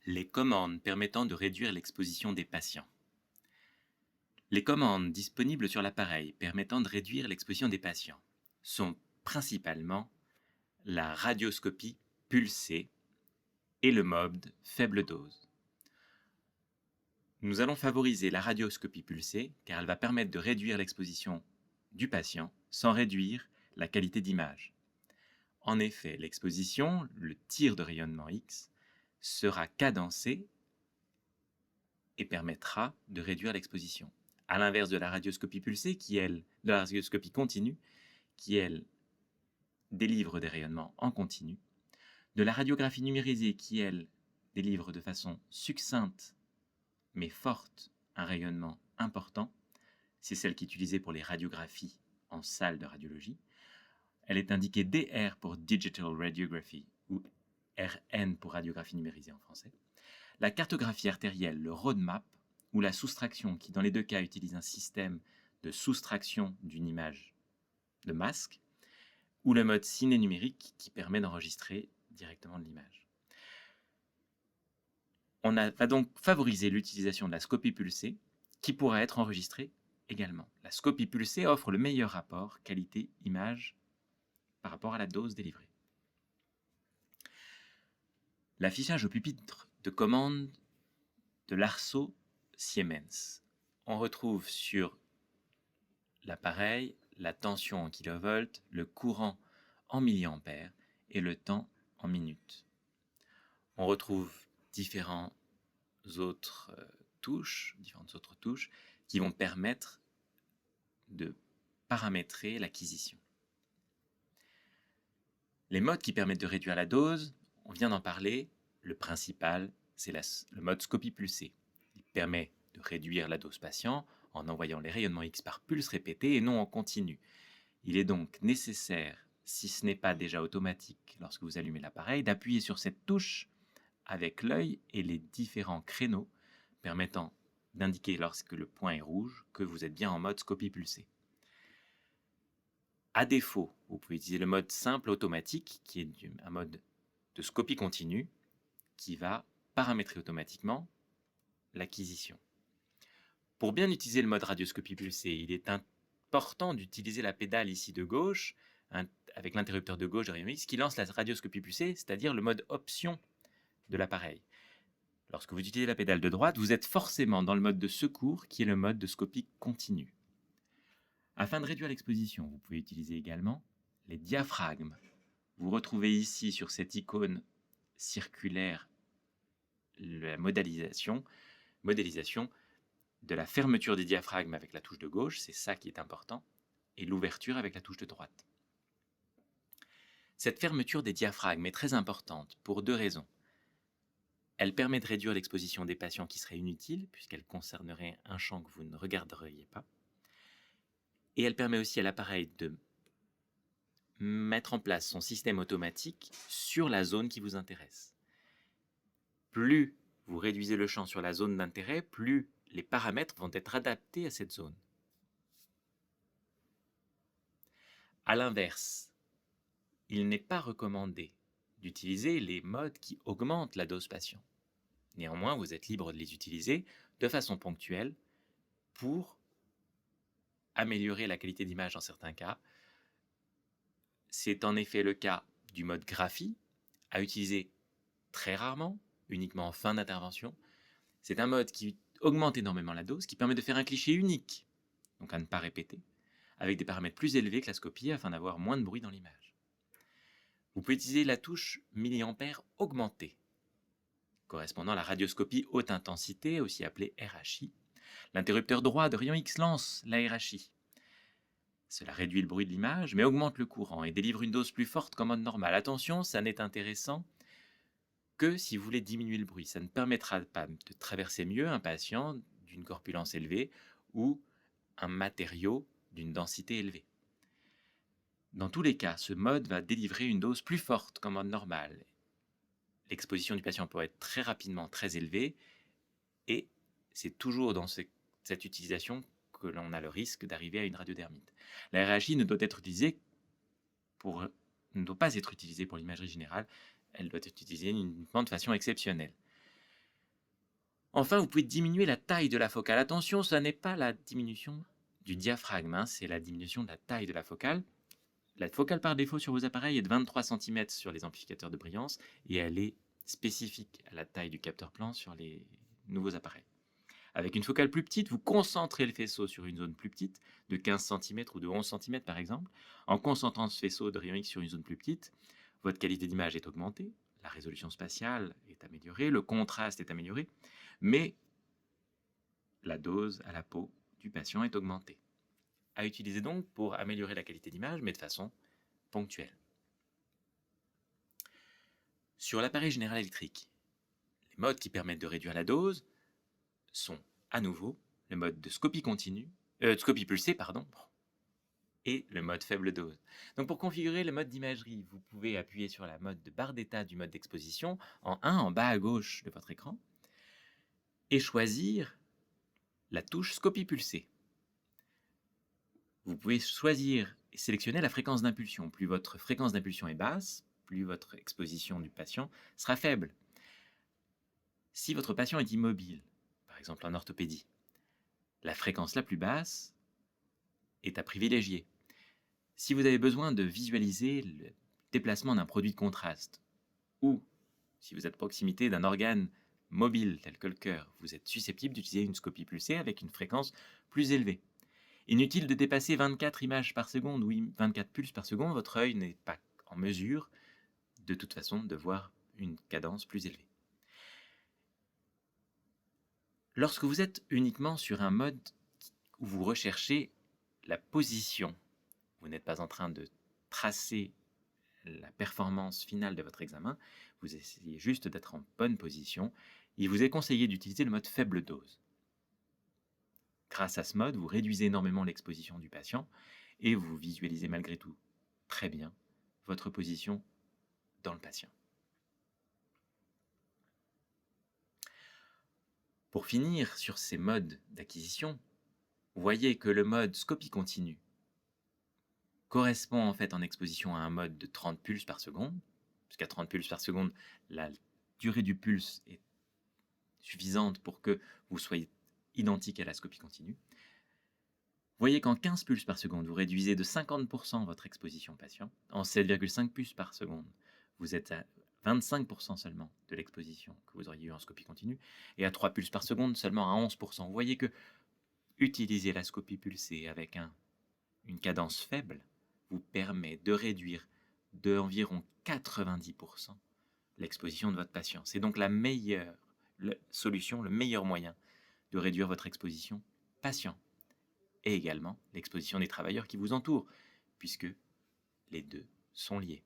Les commandes permettant de réduire l'exposition des patients. Les commandes disponibles sur l'appareil permettant de réduire l'exposition des patients sont principalement la radioscopie pulsée et le mode faible dose. Nous allons favoriser la radioscopie pulsée car elle va permettre de réduire l'exposition du patient sans réduire la qualité d'image. En effet, l'exposition, le tir de rayonnement X, sera cadencé et permettra de réduire l'exposition. À l'inverse de la radioscopie pulsée, de la radioscopie continue, qui elle délivre des rayonnements en continu, de la radiographie numérisée, qui elle délivre de façon succincte mais forte un rayonnement important, c'est celle qui est utilisée pour les radiographies en salle de radiologie. Elle est indiquée DR pour Digital Radiography ou RN pour radiographie numérisée en français. La cartographie artérielle, le roadmap, ou la soustraction, qui dans les deux cas utilise un système de soustraction d'une image de masque, ou le mode ciné numérique qui permet d'enregistrer directement de l'image. Va donc favoriser l'utilisation de la scopie pulsée qui pourra être enregistrée également. La scopie pulsée offre le meilleur rapport qualité-image par rapport à la dose délivrée. L'affichage au pupitre de commande de l'Arceau Siemens. On retrouve sur l'appareil la tension en kilovolts, le courant en milliampères et le temps en minutes. On retrouve différentes autres touches qui vont permettre de paramétrer l'acquisition. Les modes qui permettent de réduire la dose, on vient d'en parler, le principal, c'est le mode scopie pulsée. Il permet de réduire la dose patient en envoyant les rayonnements X par pulse répété et non en continu. Il est donc nécessaire, si ce n'est pas déjà automatique lorsque vous allumez l'appareil, d'appuyer sur cette touche avec l'œil et les différents créneaux permettant d'indiquer lorsque le point est rouge que vous êtes bien en mode scopie pulsée. À défaut, vous pouvez utiliser le mode simple automatique qui est un mode de scopie continue qui va paramétrer automatiquement l'acquisition. Pour bien utiliser le mode radioscopie pulsée, il est important d'utiliser la pédale ici de gauche avec l'interrupteur de gauche de rayon X qui lance la radioscopie pulsée, c'est-à-dire le mode option de l'appareil. Lorsque vous utilisez la pédale de droite, vous êtes forcément dans le mode de secours qui est le mode de scopie continue. Afin de réduire l'exposition, vous pouvez utiliser également les diaphragmes. Vous retrouvez ici sur cette icône circulaire la modélisation de la fermeture des diaphragmes avec la touche de gauche, c'est ça qui est important, et l'ouverture avec la touche de droite. Cette fermeture des diaphragmes est très importante pour deux raisons. Elle permet de réduire l'exposition des patients qui serait inutile, puisqu'elle concernerait un champ que vous ne regarderiez pas. Et elle permet aussi à l'appareil de mettre en place son système automatique sur la zone qui vous intéresse. Plus vous réduisez le champ sur la zone d'intérêt, plus les paramètres vont être adaptés à cette zone. A l'inverse, il n'est pas recommandé d'utiliser les modes qui augmentent la dose patient. Néanmoins, vous êtes libre de les utiliser de façon ponctuelle pour améliorer la qualité d'image dans certains cas. C'est en effet le cas du mode graphie, à utiliser très rarement, uniquement en fin d'intervention. C'est un mode qui augmente énormément la dose, qui permet de faire un cliché unique, donc à ne pas répéter, avec des paramètres plus élevés que la scopie afin d'avoir moins de bruit dans l'image. Vous pouvez utiliser la touche milliampères augmentée, correspondant à la radioscopie haute intensité, aussi appelée RHI. L'interrupteur droit de rayon X lance la RHI. Cela réduit le bruit de l'image, mais augmente le courant et délivre une dose plus forte qu'en mode normal. Attention, ça n'est intéressant que si vous voulez diminuer le bruit. Ça ne permettra pas de traverser mieux un patient d'une corpulence élevée ou un matériau d'une densité élevée. Dans tous les cas, ce mode va délivrer une dose plus forte qu'en mode normal. L'exposition du patient peut être très rapidement très élevée et c'est toujours dans cette utilisation que l'on a le risque d'arriver à une radiodermite. La RHI ne doit pas être utilisée pour l'imagerie générale, elle doit être utilisée uniquement de façon exceptionnelle. Enfin, vous pouvez diminuer la taille de la focale. Attention, ce n'est pas la diminution du diaphragme, hein, c'est la diminution de la taille de la focale. La focale par défaut sur vos appareils est de 23 cm sur les amplificateurs de brillance et elle est spécifique à la taille du capteur plan sur les nouveaux appareils. Avec une focale plus petite, vous concentrez le faisceau sur une zone plus petite, de 15 cm ou de 11 cm par exemple. En concentrant ce faisceau de rayon X sur une zone plus petite, votre qualité d'image est augmentée, la résolution spatiale est améliorée, le contraste est amélioré, mais la dose à la peau du patient est augmentée. À utiliser donc pour améliorer la qualité d'image, mais de façon ponctuelle. Sur l'appareil général électrique, les modes qui permettent de réduire la dose sont à nouveau le mode de scopie continue, scopie pulsée, pardon, et le mode faible dose. Donc pour configurer le mode d'imagerie, vous pouvez appuyer sur la mode de barre d'état du mode d'exposition en 1 en bas à gauche de votre écran et choisir la touche scopie pulsée. Vous pouvez choisir et sélectionner la fréquence d'impulsion. Plus votre fréquence d'impulsion est basse, plus votre exposition du patient sera faible. Si votre patient est immobile, par exemple en orthopédie, la fréquence la plus basse est à privilégier. Si vous avez besoin de visualiser le déplacement d'un produit de contraste, ou si vous êtes à proximité d'un organe mobile tel que le cœur, vous êtes susceptible d'utiliser une scopie pulsée avec une fréquence plus élevée. Inutile de dépasser 24 images par seconde ou 24 pulses par seconde, votre œil n'est pas en mesure de toute façon de voir une cadence plus élevée. Lorsque vous êtes uniquement sur un mode où vous recherchez la position, vous n'êtes pas en train de tracer la performance finale de votre examen, vous essayez juste d'être en bonne position, il vous est conseillé d'utiliser le mode faible dose. Grâce à ce mode, vous réduisez énormément l'exposition du patient et vous visualisez malgré tout très bien votre position dans le patient. Pour finir sur ces modes d'acquisition, vous voyez que le mode scopie continue correspond en fait en exposition à un mode de 30 pulses par seconde, puisqu'à 30 pulses par seconde, la durée du pulse est suffisante pour que vous soyez identique à la scopie continue. Vous voyez qu'en 15 pulses par seconde, vous réduisez de 50% votre exposition patient. En 7,5 pulses par seconde, vous êtes à 25% seulement de l'exposition que vous auriez eu en scopie continue. Et à 3 pulses par seconde, seulement à 11%. Vous voyez que utiliser la scopie pulsée avec une cadence faible vous permet de réduire d'environ 90% l'exposition de votre patient. C'est donc la meilleure solution, le meilleur moyen de réduire votre exposition patient et également l'exposition des travailleurs qui vous entourent, puisque les deux sont liés.